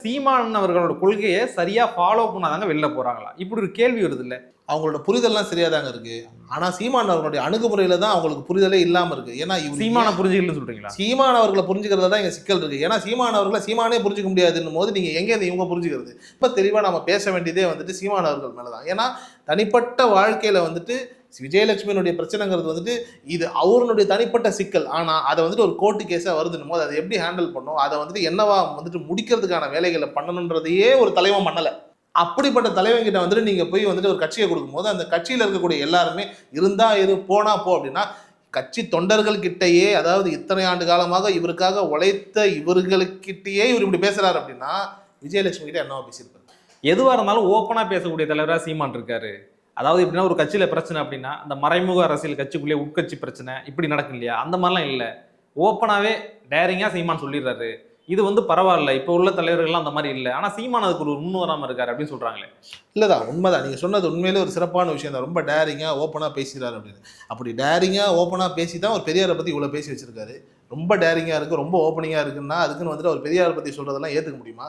சீமான் அவர்களோட கொள்கையை சரியா ஃபாலோ பண்ணாதாங்க வெளில போறாங்களா? இப்படி ஒரு கேள்வி வருது இல்ல. அவங்களோட புரிதல்லாம் சரியா தாங்க இருக்கு. ஆனா சீமான் அவர்களுடைய அணுகுமுறையில தான் அவங்களுக்கு புரிதலே இல்லாம இருக்கு. ஏன்னா சீமான புரிஞ்சுக்கலன்னு சொல்றீங்களா? சீமான் அவர்களை புரிஞ்சுக்கிறதுல தான் இங்க சிக்கல் இருக்கு. ஏன்னா சீமான் அவர்களை சீமானே புரிஞ்சுக்க முடியாதுன்னும் போது நீங்க எங்க இருந்து இவங்க புரிஞ்சுக்கிறது? இப்ப தெளிவா நம்ம பேச வேண்டியதே வந்துட்டு சீமான் அவர்கள் மேலதான். ஏன்னா தனிப்பட்ட வாழ்க்கையில வந்துட்டு விஜயலட்சுமியினுடைய பிரச்சனைங்கிறது வந்துட்டு இது அவருடைய தனிப்பட்ட சிக்கல். ஆனா அதை வந்துட்டு ஒரு கோர்ட்டு கேஸா வருதுன்னும் போது அதை எப்படி ஹேண்டில் பண்ணும், அதை வந்துட்டு என்னவா வந்துட்டு முடிக்கிறதுக்கான வேலைகளை பண்ணணுன்றதையே ஒரு தலைவன் பண்ணல. அப்படிப்பட்ட தலைவன்கிட்ட வந்துட்டு நீங்க போய் வந்துட்டு ஒரு கட்சியை கொடுக்கும்போது அந்த கட்சியில இருக்கக்கூடிய எல்லாருமே இருந்தா இரு போனா போ அப்படின்னா கட்சி தொண்டர்கள் கிட்டயே, அதாவது இத்தனை ஆண்டு காலமாக இவருக்காக உழைத்த இவர்களுக்கிட்டயே இவர் இப்படி பேசுறாரு அப்படின்னா விஜயலட்சுமி கிட்ட என்னவா பேசியிருப்பாரு? எதுவா இருந்தாலும் ஓப்பனா பேசக்கூடிய தலைவரா சீமான் இருக்காரு. அதாவது எப்படின்னா ஒரு கட்சியில பிரச்சனை அப்படின்னா அந்த மறைமுக அரசியல் கட்சிக்குள்ளே உட்கட்சி பிரச்சனை இப்படி நடக்கும் இல்லையா, அந்த மாதிரிலாம் இல்லை. ஓப்பனாவே டேரிங்கா சீமான் சொல்லிடுறாரு. இது வந்து பரவாயில்ல, இப்போ உள்ள தலைவர்கள்லாம் அந்த மாதிரி இல்லை. ஆனா சீமான் அதுக்கு ஒரு முன் வராம இருக்காரு அப்படின்னு சொல்றாங்களே. இல்லைதான், உண்மைதான். நீங்கள் சொன்னது உண்மையிலே ஒரு சிறப்பான விஷயம் தான். ரொம்ப டேரிங்காக ஓப்பனாக பேசுகிறாரு அப்படின்னு. அப்படி டேரிங்காக ஓப்பனாக பேசி தான் ஒரு பெரியாரை பற்றி இவ்வளோ பேசி வச்சிருக்காரு. ரொம்ப டேரிங்காக இருக்குது, ரொம்ப ஓப்பனிங்காக இருக்குன்னா அதுக்குன்னு வந்துட்டு அவர் பெரியாரை பற்றி சொல்கிறதெல்லாம் ஏற்றுக்க முடியுமா?